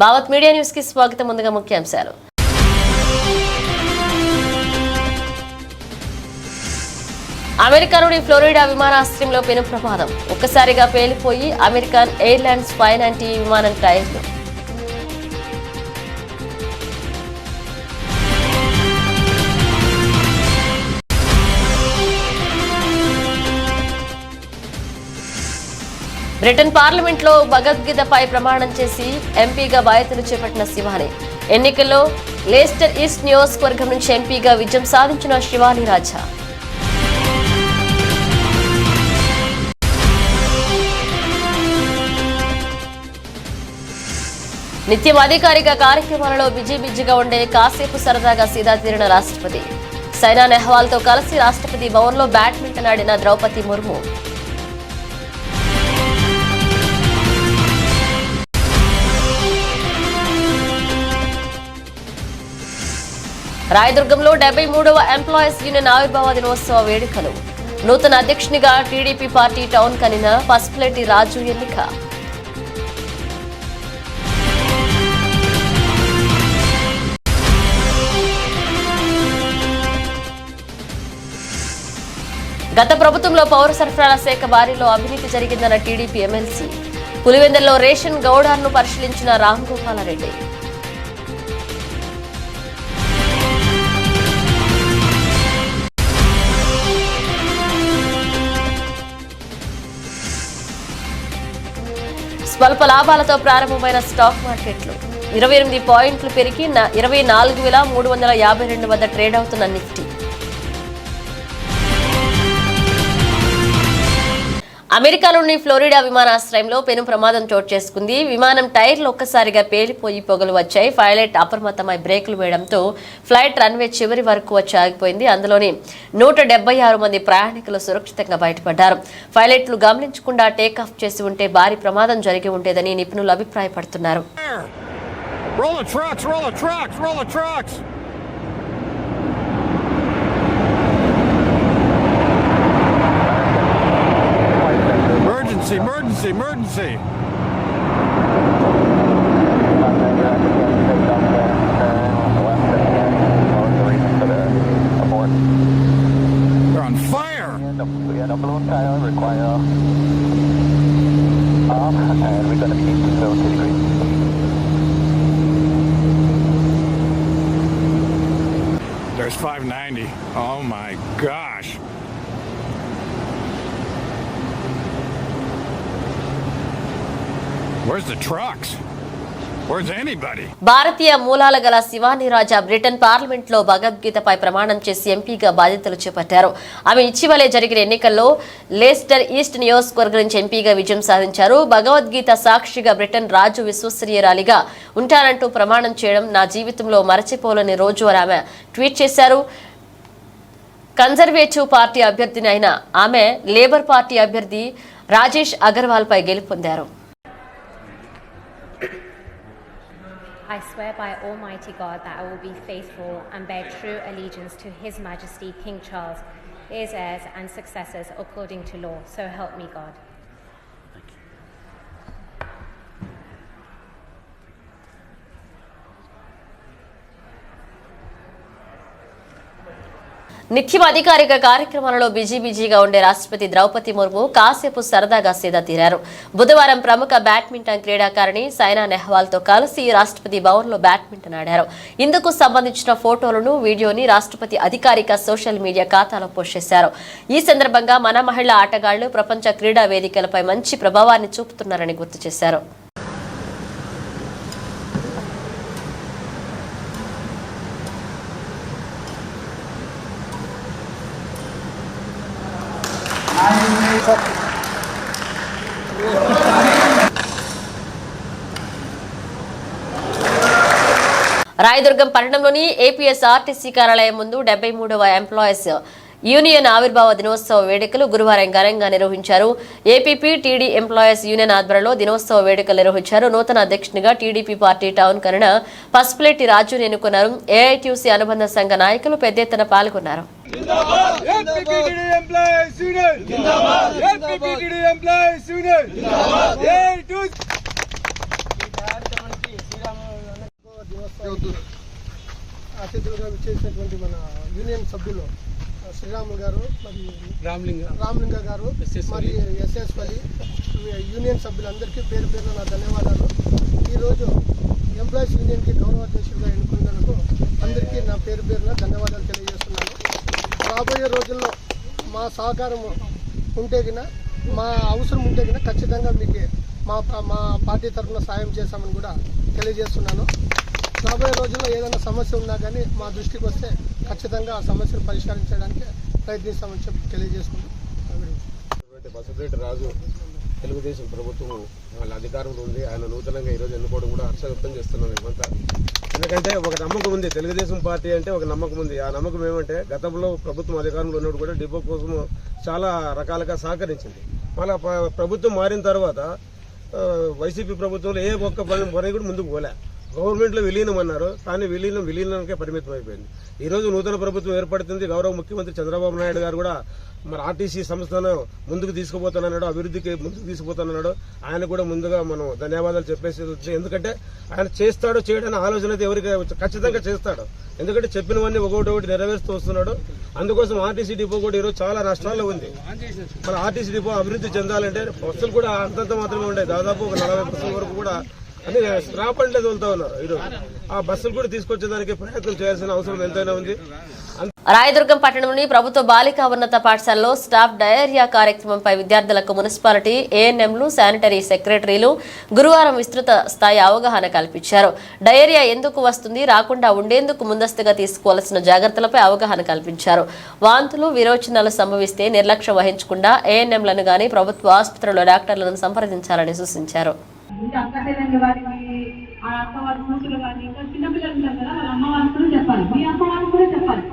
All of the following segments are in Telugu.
భావత్ మీడియా న్యూస్ కి స్వాగతం. ముందుగా ముఖ్యాంశాలు. అమెరికాలోని ఫ్లోరిడా విమానాశ్రయంలో పెను ప్రమాదం. ఒక్కసారిగా పేలిపోయి అమెరికన్ ఎయిర్లైన్స్ ఫైన్ యాంటీ విమానం టైర్లు. బ్రిటన్ పార్లమెంట్లో భగవద్గీతపై ప్రమాణం చేసి ఎంపీగా బాధ్యతలు చేపట్టిన శివాని. ఎన్నికల్లో లెస్టర్ ఈస్ట్ నియోజకవర్గం నుంచి ఎంపీగా విజయం సాధించిన శివాని రాజా. నిత్యం అధికారిక కార్యక్రమాలలో బిజీగా ఉండే కాసేపు సరదాగా సీదా తీరిన రాష్ట్రపతి. సైనా నెహ్వాల్తో కలిసి రాష్ట్రపతి భవన్లో బ్యాడ్మింటన్ ఆడిన ద్రౌపది ముర్ము. రాయదుర్గంలో 73వ ఎంప్లాయీస్ యూనియన్ ఆవిర్భావ దినోత్సవ వేడుకలు. నూతన అధ్యక్షునిగా టీడీపీ పార్టీ టౌన్ కనిన పసుపులేటి రాజు ఎన్నిక. గత ప్రభుత్వంలో పౌర సరఫరాల శాఖ బారిలో అవినీతి జరిగిందన్న టీడీపీ ఎమ్మెల్సీ. పులివెందుల్లో రేషన్ గౌడార్ను పరిశీలించిన రాంగోపాలరెడ్డి. స్వల్ప లాభాలతో ప్రారంభమైన స్టాక్ మార్కెట్లు 28 పాయింట్లు పెరిగి 24,352 వద్ద ట్రేడ్ అవుతున్న నిఫ్టీ. అమెరికాలోని ఫ్లోరిడా విమానాశ్రయంలో పెను ప్రమాదం చోటు చేసుకుంది. విమానం టైర్లు ఒక్కసారిగా పేలిపోయి పొగలు వచ్చాయి. పైలట్ అప్రమత్తమై బ్రేకులు వేయడంతో ఫ్లైట్ రన్వే చివరి వరకు వచ్చి ఆగిపోయింది. అందులోని 176 మంది ప్రయాణికులు సురక్షితంగా బయటపడ్డారు. పైలట్లు గమనించకుండా టేకాఫ్ చేసి ఉంటే భారీ ప్రమాదం జరిగి ఉండేదని నిపుణులు అభిప్రాయపడుతున్నారు. Emergency! They're on fire! The balloon tire require off, and we're going to be 70 degrees. There's 590. Oh my gosh! Where's the trucks? Where's anybody? భారతీయ మూలాల గల శివాని రాజా బ్రిటన్ పార్లమెంట్లో భగవద్గీతపై ప్రమాణం చేసి ఎంపీగా బాధ్యతలు చేపట్టారు. ఆమె ఇటీవలే జరిగిన ఎన్నికల్లో లెస్టర్ ఈస్ట్ నియోజకవర్గం నుంచి ఎంపీగా విజయం సాధించారు. భగవద్గీత సాక్షిగా బ్రిటన్ రాజు విశ్వసనీయురాలిగా ఉంటానంటూ ప్రమాణం చేయడం నా జీవితంలో మరచిపోలేని రోజు అని ఆమె ట్వీట్ చేశారు. కన్జర్వేటివ్ పార్టీ అభ్యర్థిని అయిన ఆమె లేబర్ పార్టీ అభ్యర్థి రాజేష్ అగర్వాల్ పై గెలుపొందారు. I swear by Almighty God that I will be faithful and bear true allegiance to His Majesty King Charles, his heirs and successors according to law. So help me God. నిత్యం అధికారిక కార్యక్రమాలలో బిజీగా ఉండే రాష్ట్రపతి ద్రౌపది ముర్ము కాసేపు సరదాగా సీదా తీరారు. బుధవారం ప్రముఖ బ్యాడ్మింటన్ క్రీడాకారిణి సైనా నెహ్వాల్ తో కలిసి రాష్ట్రపతి భవన్లో బ్యాడ్మింటన్ ఆడారు. ఇందుకు సంబంధించిన ఫోటోలను, వీడియోని రాష్ట్రపతి అధికారిక సోషల్ మీడియా ఖాతాలో పోస్ట్ చేశారు. ఈ సందర్భంగా మన మహిళా ఆటగాళ్లు ప్రపంచ క్రీడా వేదికలపై మంచి ప్రభావాన్ని చూపుతున్నారని గుర్తు చేశారు. రాయదుర్గం పట్టణంలోని ఏపీఎస్ఆర్టీసీ కార్యాలయం ముందు 73వ ఎంప్లాయీస్ యూనియన్ ఆవిర్భావ దినోత్సవ వేడుకలు గురువారం ఘనంగా నిర్వహించారు. ఏపీపీ టీడీ ఎంప్లాయీస్ యూనియన్ ఆధ్వర్యంలో దినోత్సవ వేడుకలు నిర్వహించారు. నూతన అధ్యక్షునిగా టీడీపీ పార్టీ టౌన్ కనిన పసుపులేటి రాజును ఎన్నుకున్నారు. ఏఐటీయూసీ అనుబంధ సంఘ నాయకులు పెద్ద ఎత్తున పాల్గొన్నారు. అతిథులుగా విచ్చేసినటువంటి మన యూనియన్ సభ్యులు శ్రీరాములు గారు, మరి రామలింగ గారు, మరి ఎస్ఎస్ పల్లి యూనియన్ సభ్యులందరికీ పేరు పేరున నా ధన్యవాదాలు. ఈరోజు ఎంప్లాయీస్ యూనియన్కి గౌరవాధ్యక్షుడిగా ఎన్నుకున్నందుకు అందరికీ నా పేరు పేరున ధన్యవాదాలు తెలియజేస్తున్నాను. రాబోయే రోజుల్లో మా సహకారం ఉంటే గిన, మా అవసరం ఉంటే గిన ఖచ్చితంగా మీకు మా పార్టీ తరఫున సాయం చేశామని కూడా తెలియజేస్తున్నాను. రాబోయే రోజుల్లో ఏదైనా సమస్య ఉన్నా కానీ మా దృష్టికి వస్తే ఖచ్చితంగా ఆ సమస్యను పరిష్కరించడానికి ప్రయత్నిస్తామని చెప్పి తెలియజేసుకుంటాం. బసవరెడ్డి రాజు తెలుగుదేశం ప్రభుత్వం వాళ్ళ అధికారంలో ఉంది. ఆయన నూతనంగా ఈరోజు ఎన్నుకోవడం కూడా హర్ష వ్యక్తం చేస్తున్నాం మేమంతా. ఎందుకంటే ఒక నమ్మకం ఉంది, తెలుగుదేశం పార్టీ అంటే ఒక నమ్మకం ఉంది. ఆ నమ్మకం ఏమంటే గతంలో ప్రభుత్వం అధికారంలో ఉన్నప్పుడు కూడా డిపో కోసం చాలా రకాలుగా సహకరించింది. మళ్ళీ ప్రభుత్వం మారిన తర్వాత వైసీపీ ప్రభుత్వంలో ఏ ఒక్క పని కూడా ముందుకు పోలే. గవర్నమెంట్లో విలీనం అన్నారు, కానీ విలీనానికే పరిమితం అయిపోయింది. ఈరోజు నూతన ప్రభుత్వం ఏర్పడుతుంది. గౌరవ ముఖ్యమంత్రి చంద్రబాబు నాయుడు గారు కూడా మరి ఆర్టీసీ సంస్థను ముందుకు తీసుకుపోతానన్నాడు, అభివృద్ధికి ముందుకు తీసుకుపోతానన్నాడు. ఆయన కూడా ముందుగా మనం ధన్యవాదాలు చెప్పేసి, ఎందుకంటే ఆయన చేస్తాడు చేయడని ఆలోచన అయితే ఎవరికి ఖచ్చితంగా చేస్తాడు. ఎందుకంటే చెప్పినవన్నీ ఒకటి నెరవేరుస్తూ వస్తున్నాడు. అందుకోసం ఆర్టీసీ డిపో కూడా ఈరోజు చాలా నష్టాల్లో ఉంది. మన ఆర్టీసీ డిపో అభివృద్ధి చెందాలంటే బస్సులు కూడా అంతంత మాత్రమే ఉంటాయి. దాదాపు ఒక 40% వరకు కూడా అన్ని స్క్రాప్ అంటే వెళ్తా ఉన్నారు. ఈరోజు ఆ బస్సులు కూడా తీసుకొచ్చేదానికి ప్రయత్నం చేయాల్సిన అవసరం ఎంతైనా ఉంది. రాయదుర్గం పట్టణంలోని ప్రభుత్వ బాలికా ఉన్నత పాఠశాలలో స్టాఫ్ డయేరియా కార్యక్రమంపై విద్యార్థులకు మున్సిపాలిటీ, ఏఎన్ఎంలు, శానిటరీ సెక్రటరీలు గురువారం విస్తృత స్థాయి అవగాహన కల్పించారు. డయేరియా ఎందుకు వస్తుంది, రాకుండా ఉండేందుకు ముందస్తుగా తీసుకోవాల్సిన జాగ్రత్తలపై అవగాహన కల్పించారు. వాంతులు, విరోచనాలు సంభవిస్తే నిర్లక్ష్యం వహించకుండా ఏఎన్ఎంలను గాని ప్రభుత్వ ఆసుపత్రుల్లో డాక్టర్లను సంప్రదించాలని సూచించారు. ఇంకా అక్క చెల్లెళ్ళ వారికి, ఆ అక్క వాళ్ళ కూతురు కానీ, ఇంకా చిన్నపిల్లలు ఉంటారు కదా, వాళ్ళ అమ్మ వాళ్ళకి కూడా చెప్పాలి, మీ అమ్మ వాళ్ళకి కూడా చెప్పాలి.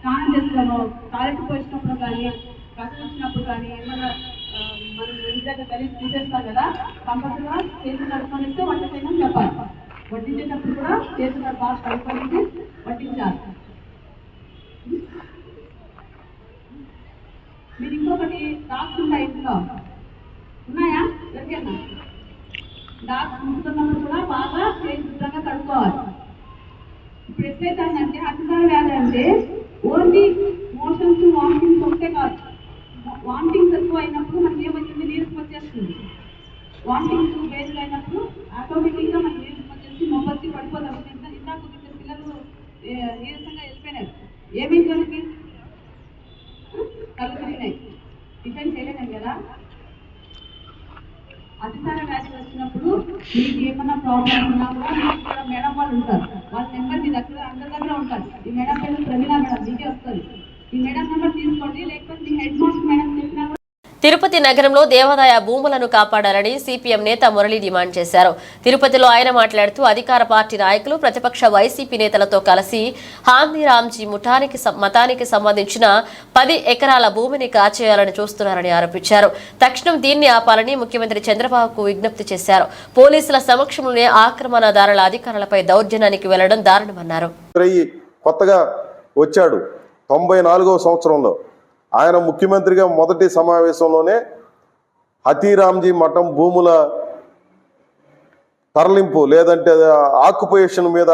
స్నానం చేస్తున్నాము, టాయిలెట్కి వచ్చినప్పుడు కానీ, కష్టం వచ్చినప్పుడు కానీ, ఏమైనా మనం ఇంటి దగ్గర కలిసి తీసేస్తాం కదా, కంపల్సరిగా చేతులు కడుక్కొనిస్తే వంట చేయమని చెప్పాలి. వడ్డించేటప్పుడు కూడా చేతులు బాగా కడుక్కొని వడ్డించాలి. మీరు ఇంకొకటి డాక్స్ ఉంటాయి ఇంట్లో, ఉన్నాయా? ఎవరికైనా డాక్స్ ముట్టుకున్నప్పుడు కూడా బాగా శుభ్రంగా కడుక్కోవాలి. ఇప్పుడు ఎట్లయితే అతిసార వ్యాధి అంటే ఓన్లీ మోషన్స్, వామిటింగ్స్ ఒకటే కాదు. వామిటింగ్స్ ఎక్కువ అయినప్పుడు మనకి ఏమవుతుంది, నీరసం వచ్చేస్తుంది. వామిటింగ్స్ వేరుగా అయినప్పుడు ఆటోమేటిక్గా మనకి నీరసం వచ్చేసి మొబ్బొచ్చి పడిపోతాం. ఇందాక పిల్లలు నీరసంగా వెళ్ళిపోయినారు. ఏమైంది వాళ్ళకి? కళ్ళు తిరిగినాయి, డిఫెండ్ చేయలేము కదా. అతిసార వ్యాధి వచ్చినప్పుడు మీకు ఏమన్నా ప్రాబ్లమ్ ఉన్నా కూడా మీకు కూడా మేడం వాళ్ళు ఉంటారు. వాళ్ళ నెంబర్ మీ దగ్గర అందరి దగ్గర ఉంటారు. ఈ మేడం పేరు ప్రవీణ మేడం, మీకే వస్తుంది. ఈ మేడం నెంబర్ తీసుకోండి, లేకపోతే మీ హెడ్ మాస్టర్ మేడం చెప్పినా కూడా. తిరుపతి నగరంలో దేవాదాయ భూములను కాపాడాలని సిపిఎం నేత మురళి డిమాండ్ చేశారు. తిరుపతిలో ఆయన మాట్లాడుతూ అధికార పార్టీ నాయకులు ప్రతిపక్ష వైసీపీ నేతలతో కలిసి హాందీరామ్జీ మతానికి సంబంధించిన 10 ఎకరాల భూమిని కాచేయాలని చూస్తున్నారని ఆరోపించారు. తక్షణం దీన్ని ఆపాలని ముఖ్యమంత్రి చంద్రబాబుకు విజ్ఞప్తి చేశారు. పోలీసుల సమక్షంలోనే ఆక్రమణదారుల అధికారులపై దౌర్జన్యానికి వెళ్లడం దారుణమన్నారు. కొత్తగా వచ్చాడు 94వ సంవత్సరంలో. ఆయన ముఖ్యమంత్రిగా మొదటి సమావేశంలోనే హతీరామ్జీ మఠం భూముల తరలింపు లేదంటే ఆక్యుపేషన్ మీద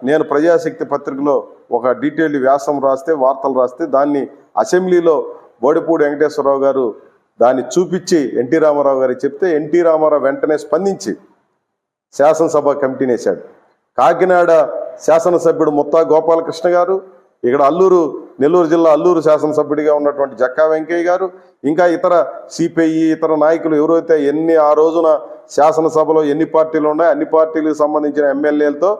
నేను ప్రజాశక్తి పత్రికలో ఒక డీటెయిల్డ్ వ్యాసం రాస్తే, వార్తలు రాస్తే, దాన్ని అసెంబ్లీలో బోడిపూడి వెంకటేశ్వరరావు గారు దాన్ని చూపించి ఎన్టీ రామారావు గారికి చెప్తే ఎన్టీ రామారావు వెంటనే స్పందించి శాసనసభ కమిటీని వేశాడు. కాకినాడ శాసనసభ్యుడు ముత్తా గోపాలకృష్ణ గారు, ఇక్కడ నెల్లూరు జిల్లా అల్లూరు శాసనసభ్యుడిగా ఉన్నటువంటి జక్కా వెంకయ్య గారు, ఇంకా ఇతర సిపిఐ ఇతర నాయకులు ఎవరైతే ఆ రోజున శాసనసభలో ఎన్ని పార్టీలు ఉన్నాయో అన్ని పార్టీలకు సంబంధించిన ఎమ్మెల్యేలతో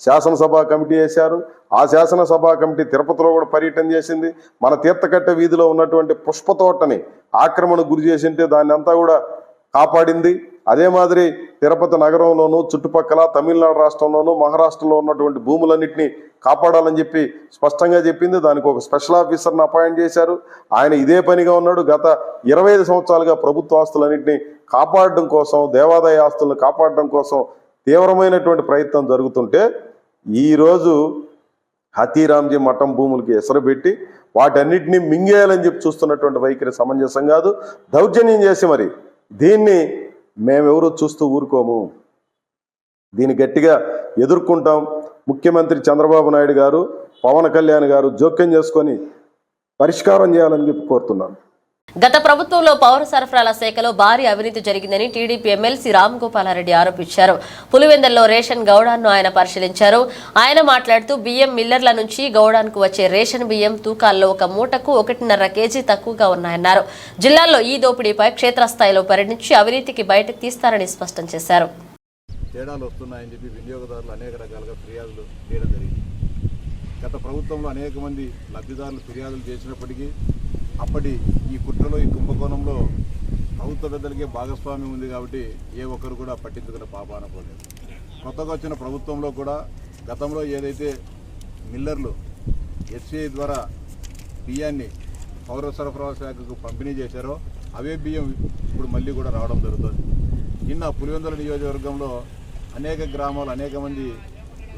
శాసనసభ కమిటీ వేశారు. ఆ శాసనసభ కమిటీ తిరుపతిలో కూడా పర్యటన చేసింది. మన తీర్థకట్ట వీధిలో ఉన్నటువంటి పుష్పతోటని ఆక్రమణకు గురి చేసింటే దాన్ని అంతా కూడా కాపాడింది. అదే మాదిరి తిరుపతి నగరంలోనూ చుట్టుపక్కల తమిళనాడు రాష్ట్రంలోనూ మహారాష్ట్రలో ఉన్నటువంటి భూములన్నింటినీ కాపాడాలని చెప్పి స్పష్టంగా చెప్పింది. దానికి ఒక స్పెషల్ ఆఫీసర్ని అపాయింట్ చేశారు. ఆయన ఇదే పనిగా ఉన్నాడు. గత 25 సంవత్సరాలుగా ప్రభుత్వ ఆస్తులన్నింటినీ కాపాడడం కోసం, దేవాదాయ ఆస్తులను కాపాడడం కోసం తీవ్రమైనటువంటి ప్రయత్నం జరుగుతుంటే ఈరోజు హతీరామ్జీ మఠం భూములకి ఎసరు పెట్టి వాటన్నిటినీ మింగేయాలని చెప్పి చూస్తున్నటువంటి వైఖరి సమంజసం కాదు. దౌర్జన్యం చేసి మరి దీన్ని మేమెవరూ చూస్తూ ఊరుకోము. దీన్ని గట్టిగా ఎదుర్కొంటాం. ముఖ్యమంత్రి చంద్రబాబు నాయుడు గారు, పవన్ కళ్యాణ్ గారు జోక్యం చేసుకొని పరిష్కారం చేయాలని చెప్పి కోరుతున్నాను. గత ప్రభుత్వంలో పౌర సరఫరాల శాఖలో భారీ అవినీతి జరిగిందని టీడీపీ ఎమ్మెల్సీ రామ్గోపాలారెడ్డి ఆరోపించారు. పులివెందుల్లో రేషన్ గౌడాన్ను ఆయన పరిశీలించారు. ఆయన మాట్లాడుతూ బియ్యం మిల్లర్ల నుంచి గౌడాన్కు వచ్చే రేషన్ బియ్యం తూకాల్లో ఒక మూటకు 1.5 కేజీ తక్కువగా ఉన్నాయన్నారు. జిల్లాలో ఈ దోపిడీపై క్షేత్రస్థాయిలో పరిణించి అవినీతికి బయటకు తీస్తారని స్పష్టం చేశారు. తేడాలు వస్తున్నాయని చెప్పి వినియోగదారులు అనేక రకాలుగా ఫిర్యాదులు చేయడం జరిగింది. గత ప్రభుత్వంలో అనేక మంది లబ్ధిదారులు ఫిర్యాదులు చేసినప్పటికీ అప్పటి ఈ కుట్రలో, ఈ కుంభకోణంలో ప్రభుత్వ పెద్దలకే భాగస్వామ్యం ఉంది కాబట్టి ఏ ఒక్కరు కూడా పట్టించుకునే పాపాన పోలేదు. కొత్తగా వచ్చిన ప్రభుత్వంలో కూడా గతంలో ఏదైతే మిల్లర్లు ఎఫ్సిఐ ద్వారా బియ్యాన్ని పౌర సరఫరా శాఖకు పంపిణీ చేశారో అవే బియ్యం ఇప్పుడు మళ్ళీ కూడా రావడం జరుగుతుంది. నిన్న పులివెందుల నియోజకవర్గంలో అనేక గ్రామాలు, అనేక మంది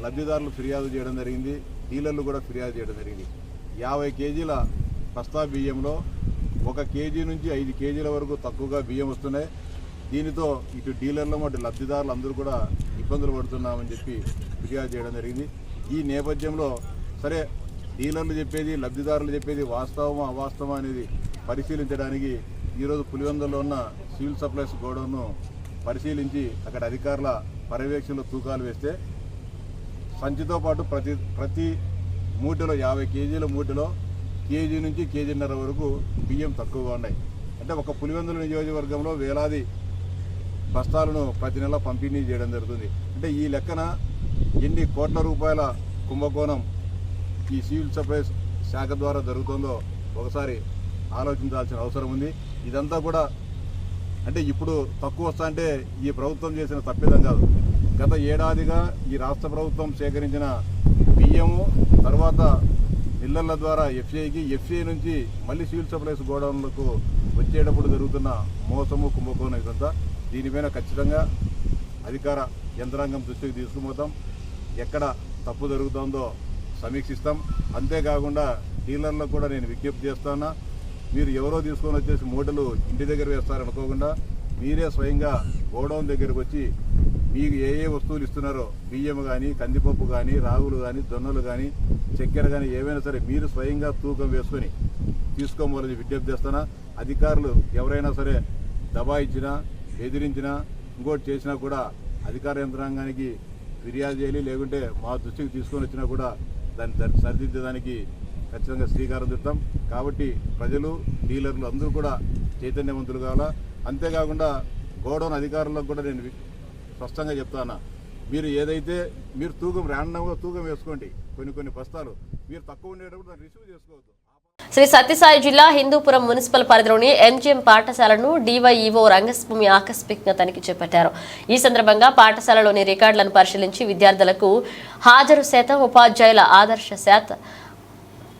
లబ్ధిదారులు ఫిర్యాదు చేయడం జరిగింది. డీలర్లు కూడా ఫిర్యాదు చేయడం జరిగింది. 50 కేజీల బస్తా బియ్యంలో 1 కేజీ నుంచి 5 కేజీల వరకు తక్కువగా బియ్యం వస్తున్నాయి. దీనితో ఇటు డీలర్లు అటు లబ్ధిదారులు అందరూ కూడా ఇబ్బందులు పడుతున్నామని చెప్పి ఫిర్యాదు చేయడం జరిగింది. ఈ నేపథ్యంలో సరే డీలర్లు చెప్పేది, లబ్ధిదారులు చెప్పేది వాస్తవమా అవాస్తవమా అనేది పరిశీలించడానికి ఈరోజు పులివెందులలో ఉన్న సివిల్ సప్లైస్ గోడౌన్ను పరిశీలించి అక్కడ అధికారుల పర్యవేక్షణలో తూకాలు వేస్తే సంచితో పాటు ప్రతి మూటలో 50 కేజీల మూటలో కేజీ నుంచి కేజీన్నర వరకు బియ్యం తక్కువగా ఉన్నాయి. అంటే ఒక పులివెందుల నియోజకవర్గంలో వేలాది బస్తాలను ప్రతి నెల పంపిణీ చేయడం జరుగుతుంది. అంటే ఈ లెక్కన ఎన్ని కోట్ల రూపాయల కుంభకోణం ఈ సివిల్ సప్లైస్ శాఖ ద్వారా జరుగుతుందో ఒకసారి ఆలోచించాల్సిన అవసరం ఉంది. ఇదంతా కూడా అంటే ఇప్పుడు తక్కువ వస్తా అంటే ఈ ప్రభుత్వం చేసిన తప్పిదం కాదు. గత ఏడాదిగా ఈ రాష్ట్ర ప్రభుత్వం సేకరించిన బియ్యము తర్వాత మిల్లర్ల ద్వారా ఎఫ్సిఐ నుంచి మళ్ళీ సివిల్ సప్లైస్ గోడౌన్లకు వచ్చేటప్పుడు జరుగుతున్న మోసము, కుంభకోణం ఇదంతా. దీనిపైన ఖచ్చితంగా అధికార యంత్రాంగం దృష్టికి తీసుకుపోతాం. ఎక్కడ తప్పు జరుగుతుందో సమీక్షిస్తాం. అంతేకాకుండా డీలర్లకు కూడా నేను విజ్ఞప్తి చేస్తున్నా, మీరు ఎవరో తీసుకొని వచ్చేసి మూటలు ఇంటి దగ్గర వేస్తారనుకోకుండా మీరే స్వయంగా గోడౌన్ దగ్గరకు వచ్చి మీకు ఏ వస్తువులు ఇస్తున్నారో బియ్యం కానీ, కందిపప్పు కానీ, రాగులు కానీ, జొన్నలు కానీ, చక్కెర కానీ ఏవైనా సరే మీరు స్వయంగా తూకం వేసుకొని తీసుకోవాలని విజ్ఞప్తి చేస్తున్నా. అధికారులు ఎవరైనా సరే దబాయించినా, బెదిరించినా, ఇంకోటి చేసినా కూడా అధికార యంత్రాంగానికి ఫిర్యాదు చేయాలి. లేకుంటే మా దృష్టికి తీసుకొని వచ్చినా కూడా దాన్ని సరిదిద్దడానికి ఖచ్చితంగా శ్రీకారం చుడతాం. కాబట్టి ప్రజలు, డీలర్లు అందరూ కూడా చైతన్యవంతులు కావాలా. అంతేకాకుండా గోడౌన్ అధికారులకు కూడా నేను స్పష్టంగా చెప్తాను, మీరు ఏదైతే మీరు తూకం ర్యాండంగా తూకం వేసుకోండి. కొన్ని బస్తాలు మీరు తక్కువ ఉండేటప్పుడు దాన్ని రిసీవ్ చేసుకోవద్దు. శ్రీ సత్యసాయి జిల్లా హిందూపురం మున్సిపల్ పరిధిలోని ఎంజిఎం పాఠశాలను డివైఈఓ రంగస్వామి ఆకస్మికంగా తనిఖీ చేపట్టారు. ఈ సందర్భంగా పాఠశాలలోని రికార్డులను పరిశీలించి విద్యార్థులకు హాజరు శాతం, ఉపాధ్యాయుల ఆదర్శ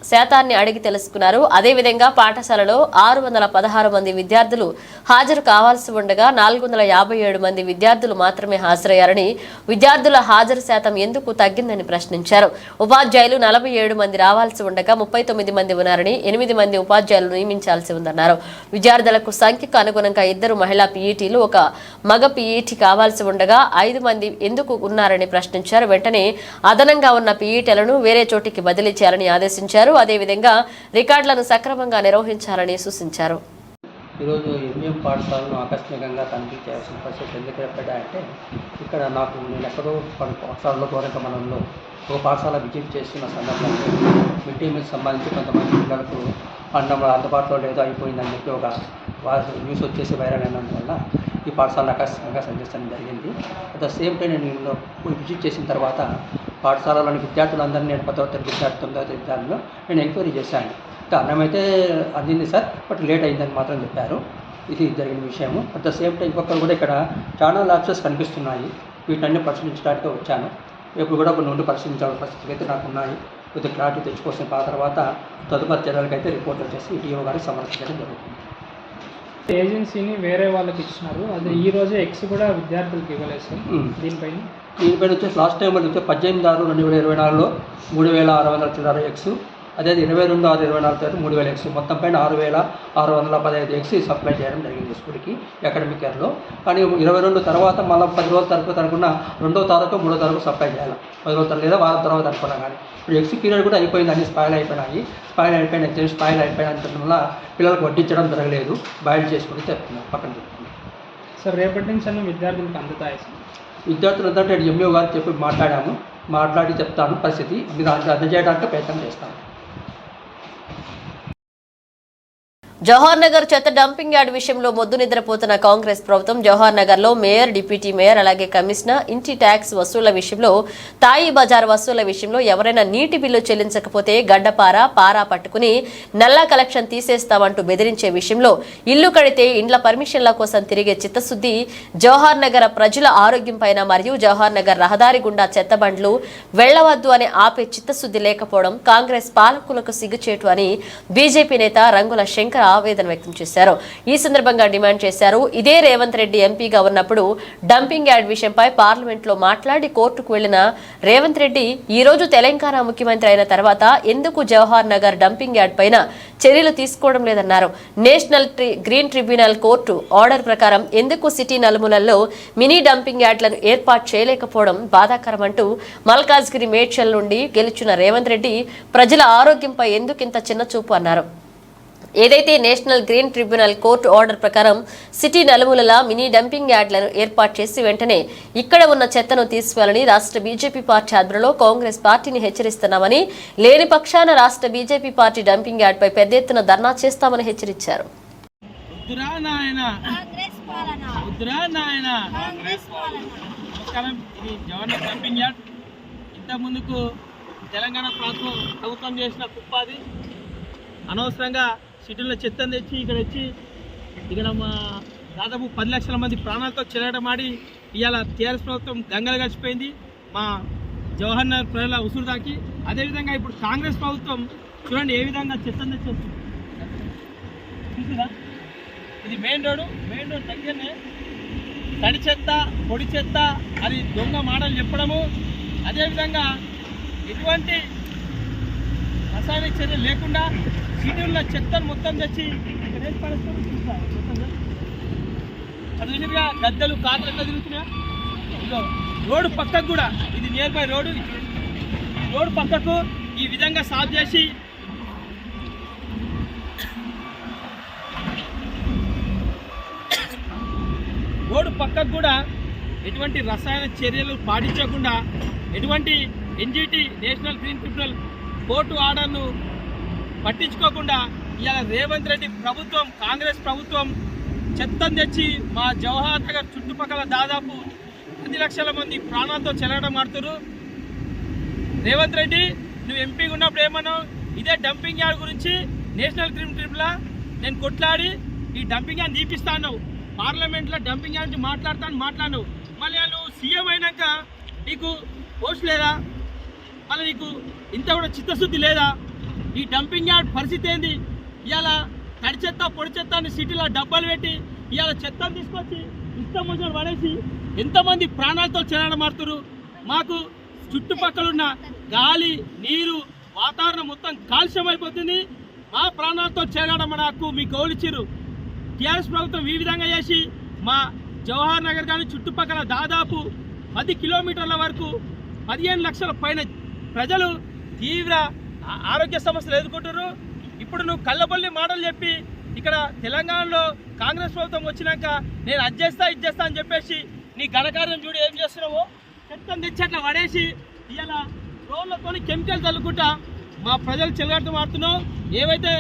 శాతాన్ని అడిగి తెలుసుకున్నారు. అదేవిధంగా పాఠశాలలో 616 మంది విద్యార్థులు హాజరు కావాల్సి ఉండగా 457 మంది విద్యార్థులు మాత్రమే హాజరయ్యారని, విద్యార్థుల హాజరు శాతం ఎందుకు తగ్గిందని ప్రశ్నించారు. ఉపాధ్యాయులు 47 మంది రావాల్సి ఉండగా 39 మంది ఉన్నారని, 8 మంది ఉపాధ్యాయులు నియమించాల్సి ఉందన్నారు. విద్యార్థులకు సంఖ్యకు అనుగుణంగా 2 మహిళా పీఈటీలు, 1 మగ పీఈటీ కావాల్సి ఉండగా 5 మంది ఎందుకు ఉన్నారని ప్రశ్నించారు. వెంటనే అదనంగా ఉన్న పీఈటీలను వేరే చోటికి బదిలీ చేయాలని ఆదేశించారు. అదేవిధంగా రికార్డులను సక్రమంగా నిర్వహించాలని సూచించారు. ఈరోజు ఎంజిఎం పాఠశాలను ఆకస్మికంగా తనిఖీ చేయాల్సిన పరిస్థితి ఎందుకు ఏర్పడ్డాయంటే, ఇక్కడ నేను ఎక్కడో పాఠశాలలో గోరంకమనంలో ఒక పాఠశాల విజిట్ చేస్తున్న సందర్భంలో మిడ్ డే మీల్కి సంబంధించి కొంతమంది పిల్లలకు అన్నం అందుబాటులో లేదో అయిపోయిందని చెప్పి ఒక న్యూస్ వచ్చేసి వైరల్ అయినందువల్ల ఈ పాఠశాలను ఆకస్మికంగా సందర్శించడం జరిగింది. అట్ ద సేమ్ టైం నేను విజిట్ చేసిన తర్వాత పాఠశాలలోని విద్యార్థులందరినీ నేను 10వ తరగతి విద్యార్థి, 9వ తరగతి విద్యార్థులు నేను ఎంక్వైరీ చేశాను. అన్నం అయితే అందింది సార్, బట్ లేట్ అయిందని మాత్రం చెప్పారు. ఇది జరిగిన విషయము. అట్ ద సేమ్ టైం ఇంకొకరు కూడా ఇక్కడ చాలా ల్యాబ్సెస్ కనిపిస్తున్నాయి. వీటన్ని పరిశీలించడానికి వచ్చాను. ఇప్పుడు కూడా కొన్ని పరిశీలించాల్సిన పరిస్థితులు అయితే నాకు ఉన్నాయి. కొద్దిగా క్లారిటీ తెచ్చుకోవాల్సిన తర్వాత తదుపరి చర్యలకు అయితే రిపోర్ట్ వచ్చేసి ఈటీఓ గారికి సమర్పించడం జరుగుతుంది. ఏజెన్సీని వేరే వాళ్ళకి ఇచ్చినారు, అది ఈ రోజే ఎక్స్ కూడా విద్యార్థులకు ఇవ్వలేదు సార్. దీనిపైన వచ్చేసి లాస్ట్ టైం వచ్చి 18/6/2024లో 3600 చిల్లర ఎక్స్, అదే 22/6/24 3000 ఎగ్స్ మొత్తం పైన 6,615 ఎగ్స్ సప్లై చేయడం జరిగింది స్కూల్కి అకాడమిక్ ఇయర్లో. కానీ 22 తర్వాత మళ్ళీ 10 రోజుల తరపు అనుకున్న 2వ తారీఖు 3వ తారీఖు సప్లై చేయాలి, 10 రోజుల లేదా వారం తర్వాత అనుకున్నా. కానీ ఇప్పుడు ఎగ్స్ పీరియడ్ కూడా అయిపోయింది, అన్ని స్పాయిల్ అయిపోయినాయి. స్పాయిల్ అయిపోయిన వల్ల పిల్లలకు వడ్డించడం జరగలేదు, బాయిల్ చేసుకుని చెప్తున్నారు పక్కన చెప్తున్నారు. సార్ రేపటి నుంచి అన్న విద్యార్థులకు అందుతాయి సార్? విద్యార్థులంతా ఎంఈఓ గారు చెప్పి మాట్లాడి చెప్తాను పరిస్థితి, మీరు అందజేయడానికి ప్రయత్నం చేస్తాను. జవహర్ నగర్ చెత్త డంపింగ్ యార్డ్ విషయంలో మొద్దు నిద్రపోతున్న కాంగ్రెస్ ప్రభుత్వం జవహర్ నగర్ లో మేయర్, డిప్యూటీ మేయర్ అలాగే కమిషనర్ ఇంటి ట్యాక్స్ వసూళ్ల విషయంలో, తాయి బజార్ వసూళ్ల విషయంలో ఎవరైనా నీటి బిల్లు చెల్లించకపోతే పారా పట్టుకుని నల్లా కలెక్షన్ తీసేస్తామంటూ బెదిరించే విషయంలో, ఇల్లు కడితే ఇండ్ల పర్మిషన్ల కోసం తిరిగే చిత్తశుద్ధి, జవహర్ నగర్ ప్రజల ఆరోగ్యం పైన మరియు జవహర్ నగర్ రహదారి గుండా చెత్త బండ్లు వెళ్లవద్దు అని ఆపే చిత్తశుద్ధి లేకపోవడం కాంగ్రెస్ పాలకులకు సిగ్గుచేటు అని బీజేపీ నేత రంగుల శంకర్ ఆవేదన వ్యక్తం చేశారు. ఈ సందర్భంగా డిమాండ్ చేశారు. ఇదే రేవంత్ రెడ్డి ఎంపీగా ఉన్నప్పుడు డంపింగ్ యార్డ్ విషయంపై పార్లమెంట్ లో మాట్లాడి కోర్టుకు వెళ్లిన రేవంత్ రెడ్డి ఈ రోజు తెలంగాణ ముఖ్యమంత్రి అయిన తర్వాత ఎందుకు జవహర్ నగర్ డంపింగ్ యార్డ్ పైన చర్యలు తీసుకోవడం లేదన్నారు. National green tribunal court order ప్రకారం ఎందుకు సిటీ నలుమూలల్లో మినీ డంపింగ్ యార్డ్లను ఏర్పాటు చేయలేకపోవడం బాధాకరమంటూ మల్కాజ్గిరి మేడ్చల్ నుండి గెలిచిన రేవంత్ రెడ్డి ప్రజల ఆరోగ్యంపై ఎందుకింత చిన్న చూపు అన్నారు. ఏదైతే national green tribunal court order ప్రకారం సిటీ నలుమూలలా మినీ డంపింగ్ యార్డ్లను ఏర్పాటు చేసి వెంటనే ఇక్కడ ఉన్న చెత్తను తీసివేయాలని రాష్ట్ర బీజేపీ పార్టీ ఆధ్వర్యంలో కాంగ్రెస్ పార్టీని హెచ్చరిస్తున్నామని, లేని పక్షాన రాష్ట్ర బీజేపీ పార్టీ డంపింగ్ యార్డ్పై పెద్ద ఎత్తున ధర్నా చేస్తామని హెచ్చరించారు. తెలంగాణ ప్రభుత్వం చేసిన కుప్పాది అనవసరంగా సిటీలో చెత్తను తెచ్చి ఇక్కడ మా దాదాపు 10 లక్షల మంది ప్రాణాలతో చెలగటమాడి ఇవాళ టీఆర్ఎస్ ప్రభుత్వం గంగలు గడిచిపోయింది మా జవహర్ నగర్ ప్రజల ఉసురు దాకి. అదేవిధంగా ఇప్పుడు కాంగ్రెస్ ప్రభుత్వం చూడండి ఏ విధంగా చెత్తను తెచ్చేస్తుంది. చూసారా, ఇది మెయిన్ రోడ్ దగ్గరనే తడి చెత్త, పొడి చెత్త అది దొంగ మాటలు చెప్పడము, అదేవిధంగా ఎటువంటి రసాయనిక చర్యలు లేకుండా సిటీల్లో చెత్తను మొత్తం తెచ్చి ఇక్కడ ఏం పరిస్థితులు అది విధంగా గద్దెలు కార్లు ఎట్లా తిరుగుతున్నాయా. ఇదో రోడ్డు పక్కకు కూడా, ఇది నియర్ బై రోడ్డు పక్కకు ఈ విధంగా సాఫ్ చేసి రోడ్డు పక్కకు కూడా ఎటువంటి రసాయన చర్యలు పాటించకుండా, ఎటువంటి NGT national green tribunal court ఆర్డర్ను పట్టించుకోకుండా ఇవాళ రేవంత్ రెడ్డి ప్రభుత్వం, కాంగ్రెస్ ప్రభుత్వం చెత్తను తెచ్చి మా జవహర్ నగర్ చుట్టుపక్కల దాదాపు 10 లక్షల మంది ప్రాణాలతో చెలగటమాడుతున్నారు. రేవంత్ రెడ్డి నువ్వు ఎంపీగా ఉన్నప్పుడు ఏమన్నావు, ఇదే డంపింగ్ యార్డ్ గురించి నేషనల్ గ్రీన్ ట్రిబ్యునల్ నేను కొట్లాడి ఈ డంపింగ్ యార్డ్ తీపిస్తాను, పార్లమెంట్లో డంపింగ్ యార్డ్ మాట్లాడినావు. మళ్ళీ నువ్వు సీఎం అయినాక నీకు పోస్ట్ లేదా, మళ్ళీ నీకు ఇంత కూడా చిత్తశుద్ధి లేదా? ఈ డంపింగ్ యార్డ్ పరిస్థితి ఏంది? ఇవాళ తడి చెత్త, పొడి చెత్త అని సిటీలో డబ్బాలు పెట్టి ఇవాళ చెత్తను తీసుకొచ్చి ఇష్టం వచ్చిన పడేసి ఎంతమంది ప్రాణాలతో చెలగటమాడుతున్నారు. మాకు చుట్టుపక్కలున్న గాలి, నీరు, వాతావరణం మొత్తం కాలుష్యం అయిపోతుంది. మా ప్రాణాలతో చెలగటమని హక్కు మీకు గౌలిచ్చిరు. టీఆర్ఎస్ ప్రభుత్వం ఈ విధంగా చేసి మా జవహర్ నగర్ కానీ చుట్టుపక్కల దాదాపు 10 కిలోమీటర్ల వరకు 15 లక్షల పైన ప్రజలు తీవ్ర ఆరోగ్య సమస్యలు ఎదుర్కొంటున్నారు. ఇప్పుడు నువ్వు కళ్ళబొల్లి మాటలు చెప్పి ఇక్కడ తెలంగాణలో కాంగ్రెస్ ప్రభుత్వం వచ్చినాక నేను అది చేస్తా అని చెప్పేసి నీ ఘనకార్యం చూడు ఏం చేస్తున్నావో. చెత్తను తెచ్చి అట్లా పడేసి ఇవాళ రోడ్లతో కెమికల్ చల్లుకుంటా మా ప్రజలు చెలగటమాడుతున్నావు. ఏవైతే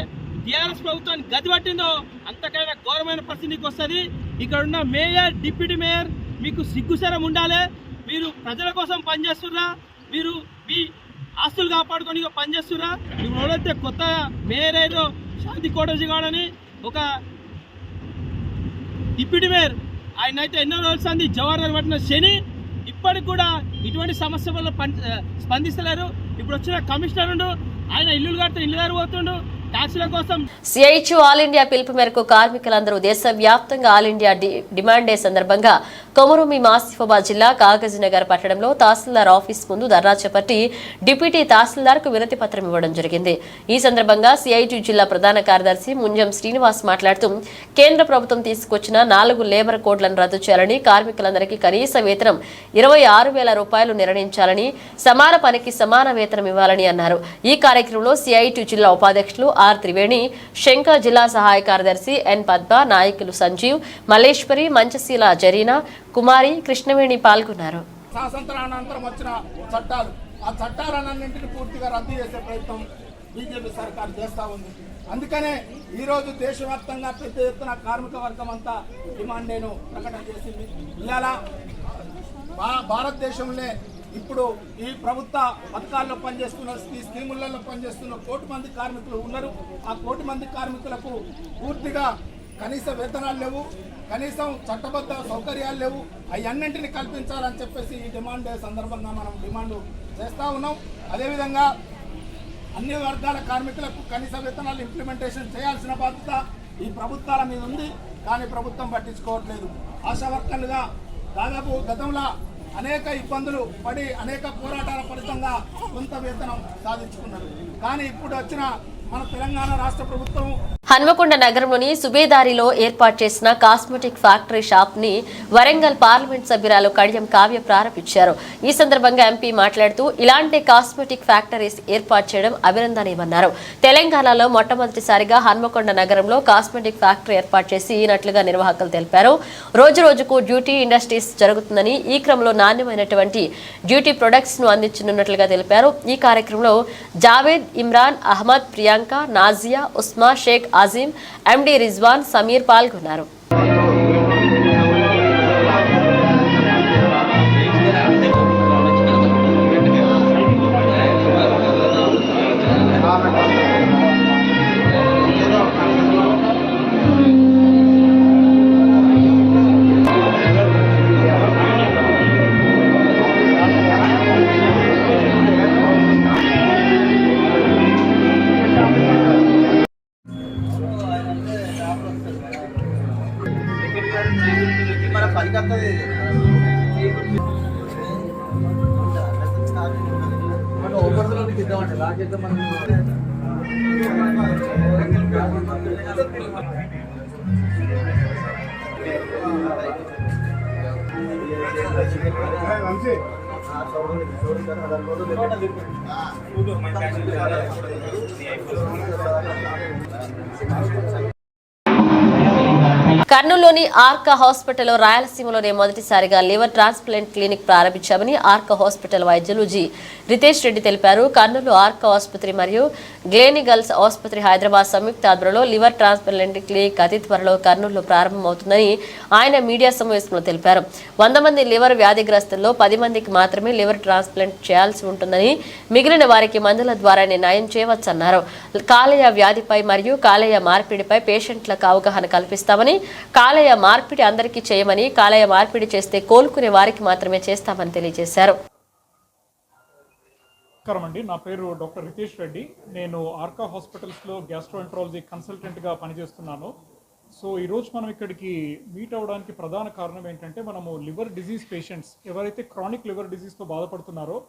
టీఆర్ఎస్ ప్రభుత్వాన్ని గది పట్టిందో అంతకైనా ఘోరమైన పరిస్థితి నీకు వస్తుంది. ఇక్కడ ఉన్న మేయర్, డిప్యూటీ మేయర్ మీకు సిగ్గుసరం ఉండాలి. మీరు ప్రజల కోసం పనిచేస్తున్నా, మీరు మీ ఆస్తులు కాపాడుకొని పనిచేస్తున్నా. ఇప్పుడు ఎవరైతే కొత్త మేయర్ ఏదో శాంతి కోటేజీగాడని ఒక డిప్యూటీ మేయర్, ఆయన అయితే ఎన్నో రోజులు అంది జవహర్ నగర్ పట్టిన శని, ఇప్పటికి కూడా ఇటువంటి సమస్య వల్ల స్పందిస్తలేరు. ఇప్పుడు వచ్చిన కమిషనర్ ఆయన ఇల్లులు కడితే ఇల్లు దగ్గర పోతుండు, ట్యాక్సుల కోసం. సిఐటియు ఆల్ ఇండియా పిలుపు మేరకు కార్మికులందరూ దేశవ్యాప్తంగా ఆల్ ఇండియా డిమాండ్ డే సందర్భంగా కొమరుమి ఆసిఫాబాద్ జిల్లా కాగజ్నగర్ పట్టణంలో తహసీల్దార్ ఆఫీస్ ముందు ధర్నా చేపట్టి డిప్యూటీ తహసీల్దార్కు వినతి పత్రం ఇవ్వడం జరిగింది. ఈ సందర్భంగా సిఐటియు జిల్లా ప్రధాన కార్యదర్శి ముంజం శ్రీనివాస్ మాట్లాడుతూ కేంద్ర ప్రభుత్వం తీసుకొచ్చిన 4 లేబర్ కోడ్లను రద్దు చేయాలని, కార్మికులందరికీ కనీస వేతనం 26,000 రూపాయలు నిర్ణయించాలని, సమాన పనికి సమాన వేతనం ఇవ్వాలని అన్నారు. ఈ కార్యక్రమంలో సిఐటియు జిల్లా ఉపాధ్యక్షులు ఆర్ త్రివేణి, శంకర్ జిల్లా సహాయ కార్యదర్శి ఎన్ పద్మ, నాయకులు సంజీవ్, మల్లేశ్వరి, మంచశీల, జరీనా, కుమారి, కృష్ణవేణి పాల్గొన్నారు. స్వాతంత్రానంతరం వచ్చిన చట్టాలు, ఆ చట్టాలన్నింటినీ పూర్తిగా రద్దు చేసే ప్రయత్నం బీజేపీ సర్కారు చేస్తూ ఉంది. అందుకనే ఈరోజు దేశవ్యాప్తంగా పెద్ద ఎత్తున కార్మిక వర్గం అంతా డిమాండ్ డేను ప్రకటన చేసింది. ఇవాళ భారతదేశంలో ఇప్పుడు ఈ ప్రభుత్వ పథకాల్లో పనిచేస్తున్న, ఈ స్కీములలో పనిచేస్తున్న 1 కోటి మంది కార్మికులు ఉన్నారు. ఆ 1 కోటి మంది కార్మికులకు పూర్తిగా కనీస వేతనాలు లేవు, కనీసం చట్టబద్ధ సౌకర్యాలు లేవు. అవన్నింటినీ కల్పించాలని చెప్పేసి ఈ డిమాండ్ డే సందర్భంగా మనం డిమాండ్ చేస్తూ ఉన్నాం. అదేవిధంగా అన్ని వర్గాల కార్మికులకు కనీస వేతనాలు ఇంప్లిమెంటేషన్ చేయాల్సిన బాధ్యత ఈ ప్రభుత్వాల మీద ఉంది. కానీ ప్రభుత్వం పట్టించుకోవట్లేదు. ఆశా వర్కర్లుగా దాదాపు గతంలో అనేక ఇబ్బందులు పడి అనేక పోరాటాల ఫలితంగా కొంత వేతనం సాధించుకున్నారు. కానీ ఇప్పుడు వచ్చిన మన తెలంగాణ రాష్ట్ర ప్రభుత్వం హన్మకొండ నగరంలోని సుబేదారిలో ఏర్పాటు చేసిన కాస్మెటిక్ ఫ్యాక్టరీ షాప్ ని వరంగల్ పార్లమెంట్ సభ్యురాలు కడియం కావ్య ప్రారంభించారు. ఈ సందర్భంగా ఎంపీ మాట్లాడుతూ ఇలాంటి కాస్మెటిక్ ఫ్యాక్టరీస్ ఏర్పాటు చేయడం అభినందనీయమన్నారు. తెలంగాణలో మొట్టమొదటిసారిగా హన్మకొండ నగరంలో కాస్మెటిక్ ఫ్యాక్టరీ ఏర్పాటు చేసినట్లుగా నిర్వాహకులు తెలిపారు. రోజు రోజుకు డ్యూటీ ఇండస్ట్రీస్ జరుగుతుందని, ఈ క్రమంలో నాణ్యమైనటువంటి డ్యూటీ ప్రొడక్ట్స్ ను అందించనున్నట్లుగా తెలిపారు. ఈ కార్యక్రమంలో జావేద్, ఇమ్రాన్, అహ్మద్, ప్రియాంక, నాజియా, ఉస్మా, షేక్ అజీం, ఎండి రిజ్వాన్, సమీర్ పాల్గొన్నారు. కర్నూలులోని ఆర్కా హాస్పిటల్లో రాయలసీమలోనే మొదటిసారిగా లివర్ ట్రాన్స్ప్లాంట్ క్లినిక్ ప్రారంభించామని ఆర్కా హాస్పిటల్ వైద్యులు జి రితేష్ రెడ్డి తెలిపారు. కర్నూలు ఆర్కా ఆసుపత్రి మరియు గ్లేనిగల్స్ ఆసుపత్రి హైదరాబాద్ సంయుక్త ఆధ్వర్యంలో లివర్ ట్రాన్స్ప్లాంట్ క్లినిక్ అతి త్వరలో కర్నూలులో ప్రారంభమవుతుందని ఆయన మీడియా సమావేశంలో తెలిపారు. 100 మంది లివర్ వ్యాధిగ్రస్తుల్లో 10 మందికి మాత్రమే లివర్ ట్రాన్స్ప్లాంట్ చేయాల్సి ఉంటుందని, మిగిలిన వారికి మందుల ద్వారానే నయం చేయవచ్చన్నారు. కాలేయ వ్యాధిపై మరియు కాలేయ మార్పిడిపై పేషెంట్లకు అవగాహన కల్పిస్తామని, కాలేయ మార్పిడి అందరికీ చేయమని, కాలేయ మార్పిడి చేస్తే కోలుకునే వారికి మాత్రమే చేస్తామని తెలియజేశారు. నమస్కారం, నా పేరు డాక్టర్ రితేష్ రెడ్డి. నేను ఆర్కా హాస్పిటల్స్లో గ్యాస్ట్రోఎంట్రాలజీ కన్సల్టెంట్గా పనిచేస్తున్నాను. సో ఈరోజు మనం ఇక్కడికి మీట్ అవ్వడానికి ప్రధాన కారణం ఏంటంటే, మనము లివర్ డిజీజ్ పేషెంట్స్ ఎవరైతే క్రానిక్ లివర్ డిజీజ్తో బాధపడుతున్నారో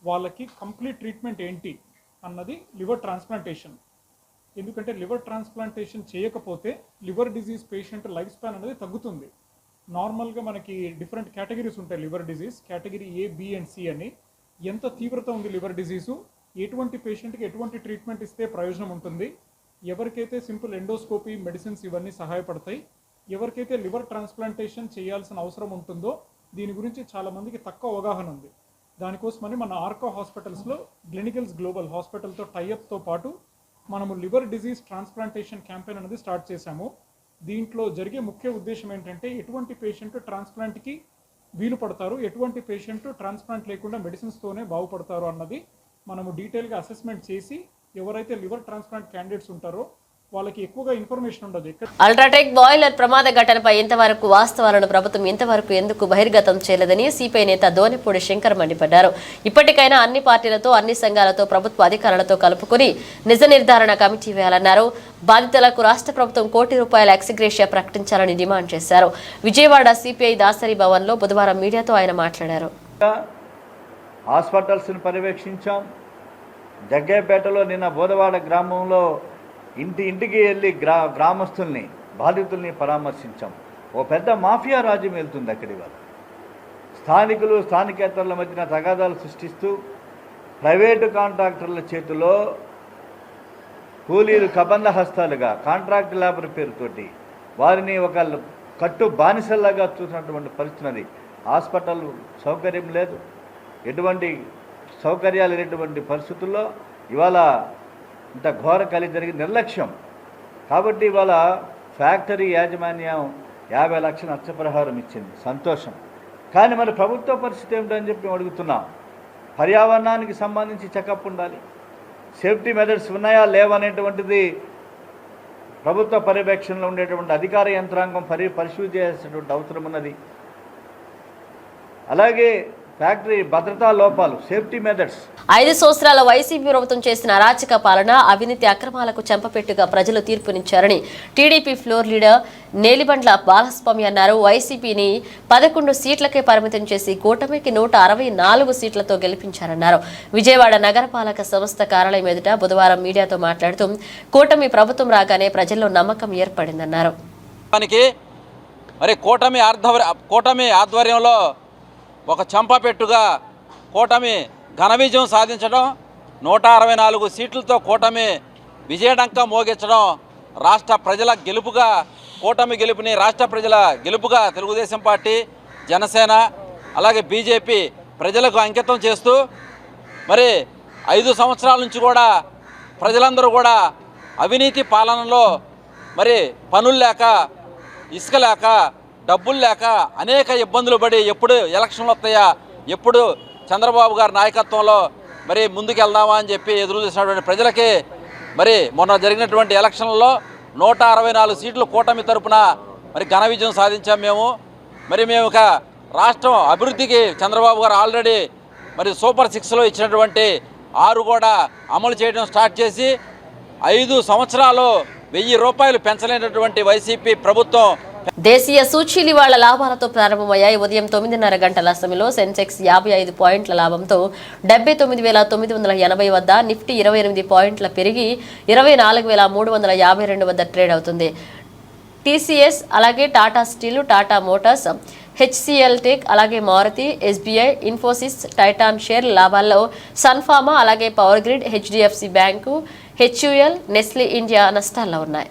వాళ్ళకి కంప్లీట్ ట్రీట్మెంట్ ఏంటి అన్నది లివర్ ట్రాన్స్ప్లాంటేషన్. ఎందుకంటే లివర్ ట్రాన్స్ప్లాంటేషన్ చేయకపోతే liver disease patient life span అనేది తగ్గుతుంది. నార్మల్గా మనకి డిఫరెంట్ కేటగిరీస్ ఉంటాయి liver disease, category A, B and C అని. ఎంత తీవ్రత ఉంది లివర్ డిజీజు, ఎటువంటి పేషెంట్కి ఎటువంటి ట్రీట్మెంట్ ఇస్తే ప్రయోజనం ఉంటుంది, ఎవరికైతే సింపుల్ ఎండోస్కోపీ మెడిసిన్స్ ఇవన్నీ సహాయపడతాయి, ఎవరికైతే లివర్ ట్రాన్స్ప్లాంటేషన్ చేయాల్సిన అవసరం ఉంటుందో దీని గురించి చాలామందికి తక్కువ అవగాహన ఉంది. దానికోసమని మన ఆర్కా హాస్పిటల్స్లో గ్లినికల్స్ గ్లోబల్ హాస్పిటల్తో టైఅప్తో పాటు మనము లివర్ డిజీజ్ ట్రాన్స్ప్లాంటేషన్ క్యాంపెయిన్ అనేది స్టార్ట్ చేశాము. దీంట్లో జరిగే ముఖ్య ఉద్దేశం ఏంటంటే, ఎటువంటి పేషెంట్ ట్రాన్స్ప్లాంట్కి వీలు పడతారు, ఎటువంటి పేషెంట్ ట్రాన్స్ప్లాంట్ లేకుండా మెడిసిన్స్తోనే బాగుపడతారు అన్నది మనము డీటెయిల్గా అసెస్మెంట్ చేసి, ఎవరైతే లివర్ ట్రాన్స్ప్లాంట్ క్యాండిడేట్స్ ఉంటారో వాళ్ళకి ఎక్కువగా ఇన్ఫర్మేషన్ ఉండదు. అల్ట్రాటెక్ బాయిలర్ ప్రమాద ఘటనపై ఇంతవరకు వాస్తవాలను ప్రభుత్వం ఇంతవరకు ఎందుకు బహిర్గతం చేయలేదని సిపిఐ నేత దోనెపూడి శంకర్ మండిపడ్డారు. ఇప్పటికైనా అన్ని పార్టీలతో అన్ని సంఘాలతో ప్రభుత్వ అధికారులతో కలుపుకుని నిజ నిర్ధారణ కమిటీ వేయాలన్నారు. బాధితులకు రాష్ట్ర ప్రభుత్వం ₹1 కోటి ఎక్స్గ్రేషియా ప్రకటించాలని డిమాండ్ చేశారు. విజయవాడ సిపిఐ దాసరి భవన్లో బుధవారం మీడియాతో ఆయన మాట్లాడారు. హాస్పిటల్స్ని పర్యవేక్షించాం. జగ్గయ్యపేటలో నిన్న బోధవాడ గ్రామంలో ఇంటికి వెళ్ళి గ్రామస్తుల్ని బాధితుల్ని పరామర్శించాం. ఓ పెద్ద మాఫియా రాజ్యం వెళ్తుంది అక్కడి వల్ల. స్థానికులు స్థానికేతరుల మధ్యన తగాదాలు సృష్టిస్తూ ప్రైవేటు కాంట్రాక్టర్ల చేతిలో కూలీలు కబంధ హస్తాలుగా కాంట్రాక్ట్ లేబర్ పేరుతోటి వారిని ఒక కట్టు బానిసల్లాగా చూసినటువంటి పరిస్థితి. హాస్పిటల్ సౌకర్యం లేదు, ఎటువంటి సౌకర్యాలు లేనటువంటి పరిస్థితుల్లో ఇవాళ ఇంత ఘోర కలి జరిగి నిర్లక్ష్యం. కాబట్టి ఇవాళ ఫ్యాక్టరీ యాజమాన్యం 50 లక్షల నష్టపరిహారం ఇచ్చింది, సంతోషం. కానీ మరి ప్రభుత్వ పరిస్థితి ఏమిటని చెప్పి మేము అడుగుతున్నాం. పర్యావరణానికి సంబంధించి చెకప్ ఉండాలి, సేఫ్టీ మెథడ్స్ ఉన్నాయా లేవనేటువంటిది ప్రభుత్వ పర్యవేక్షణలో ఉండేటువంటి అధికార యంత్రాంగం పరిశీలన చేయాల్సినటువంటి అవసరం ఉన్నది. అలాగే ఫ్యాక్టరీ భద్రతా లోపాలు, సేఫ్టీ మెథడ్స్. 5 సంవత్సరాల వైసీపీ ప్రభుత్వం చేసిన అరాచక పాలన, అవినీతి అక్రమాలకు చెంపపెట్టుగా ప్రజలు తీర్పునిచ్చారని టీడీపీ ఫ్లోర్ లీడర్ నేలిబండ్ల బాలస్వామి అన్నారు. వైసీపీని 11 సీట్లకే పరిమితం చేసి కూటమికి 164 సీట్లతో గెలిపించారన్నారు. విజయవాడ నగరపాలక సంస్థ కార్యాలయం ఎదుట బుధవారం మీడియాతో మాట్లాడుతూ కూటమి ప్రభుత్వం రాగానే ప్రజల్లో నమ్మకం ఏర్పడిందన్నారు. మరి కూటమి ఆధ్వర్యంలో ఒక చంపపెట్టుగా కూటమి ఘన విజయం సాధించడం, 164 సీట్లతో కూటమి విజయడంక మోగించడం రాష్ట్ర ప్రజల గెలుపుగా, కూటమి గెలుపుని రాష్ట్ర ప్రజల గెలుపుగా తెలుగుదేశం పార్టీ, జనసేన అలాగే బీజేపీ ప్రజలకు అంకితం చేస్తూ మరి 5 సంవత్సరాల నుంచి కూడా ప్రజలందరూ కూడా అవినీతి పాలనలో మరి పనులు లేక, ఇసుక లేక, డబ్బులు లేక అనేక ఇబ్బందులు పడి ఎప్పుడు ఎలక్షన్లు వస్తాయా, ఎప్పుడు చంద్రబాబు గారి నాయకత్వంలో మరి ముందుకెళ్దామా అని చెప్పి ఎదురు చూసినటువంటి ప్రజలకి మరి మొన్న జరిగినటువంటి ఎలక్షన్లలో 164 సీట్లు కూటమి తరపున మరి ఘన విజయం సాధించాం మేము. మేము ఒక రాష్ట్రం అభివృద్ధికి చంద్రబాబు గారు ఆల్రెడీ మరి సూపర్ 6లో ఇచ్చినటువంటి 6 కూడా అమలు చేయడం స్టార్ట్ చేసి 5 సంవత్సరాలు ₹1000 పెంచలేనటువంటి వైసీపీ ప్రభుత్వం. దేశీయ సూచీలు ఇవాళ లాభాలతో ప్రారంభమయ్యాయి. ఉదయం 9:30 గంటల సమయంలో సెన్సెక్స్ 55 పాయింట్ల లాభంతో 79,980 వద్ద, నిఫ్టీ 28 పాయింట్ల పెరిగి 24,352 వద్ద ట్రేడ్ అవుతుంది. టీసీఎస్ అలాగే Tata steel, Tata motors, HCL tech అలాగే మారుతి, ఎస్బీఐ, ఇన్ఫోసిస్, టైటాన్ షేర్ లాభాల్లో సన్ఫార్మా అలాగే power grid, HDFC bank, HUL, Nestle India నష్టాల్లో ఉన్నాయి.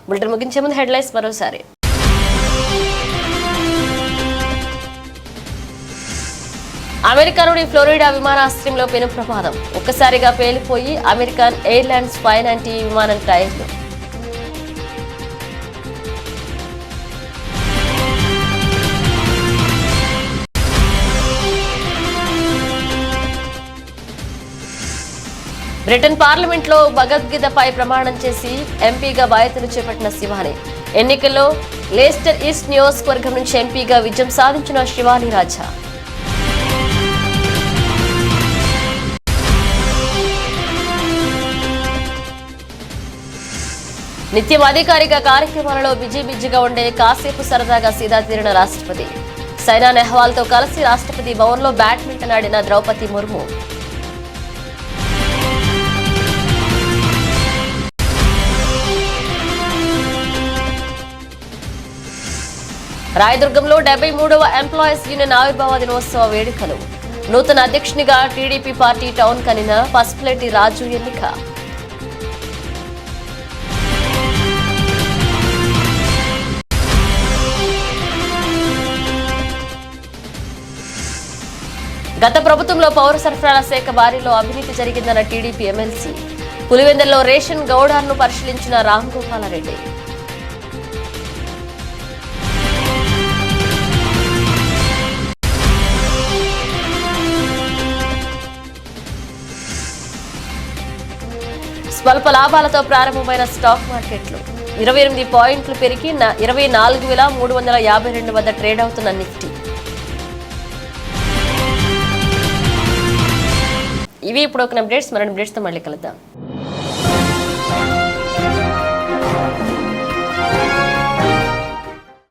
బులెటిన్ ముగించే ముందు హెడ్లైన్స్ మరోసారి. అమెరికాలోని ఫ్లోరిడా విమానాశ్రయంలో పెను ప్రమాదం, ఒక్కసారిగా పేలిపోయి అమెరికన్ ఎయిర్లైన్స్ 590 విమానం టైర్లు. బ్రిటన్ పార్లమెంట్లో భగవద్గీతపై ప్రమాణం చేసి ఎంపీగా బాధ్యతలు చేపట్టిన శివాని. ఎన్నికల్లో లేస్టర్ ఈస్ట్ నియోజకవర్గం నుంచి ఎంపీగా విజయం సాధించిన శివాని రాజా. నిత్యం అధికారిక కార్యక్రమాలలో బిజీగా ఉండే కాసేపు సరదాగా సీదా తీరిన రాష్ట్రపతి. సైనా నెహ్వాల్తో కలిసి రాష్ట్రపతి భవన్లో బ్యాడ్మింటన్ ఆడిన ద్రౌపది ముర్ము. రాయదుర్గంలో 73వ ఎంప్లాయీస్ యూనియన్ ఆవిర్భావ దినోత్సవ వేడుకలు. నూతన అధ్యక్షునిగా TDP party town convener Pasupuletti రాజు ఎన్నిక. గత ప్రభుత్వంలో పౌర సరఫరాల శాఖ వారిలో అవినీతి జరిగిందన్న టీడీపీ ఎమ్మెల్సీ. పులివెందులలో రేషన్ గౌడార్ను పరిశీలించిన రామ్ గోపాలరెడ్డి. స్వల్ప లాభాలతో ప్రారంభమైన స్టాక్ మార్కెట్లు 28 పాయింట్లు పెరిగి 24,352 వద్ద ట్రేడ్ అవుతున్న నిఫ్టీ. ఇవి ఇప్పుడు ఒక అప్డేట్స్. మరిన్ని అప్డేట్స్తో మళ్ళీ కలుద్దాం.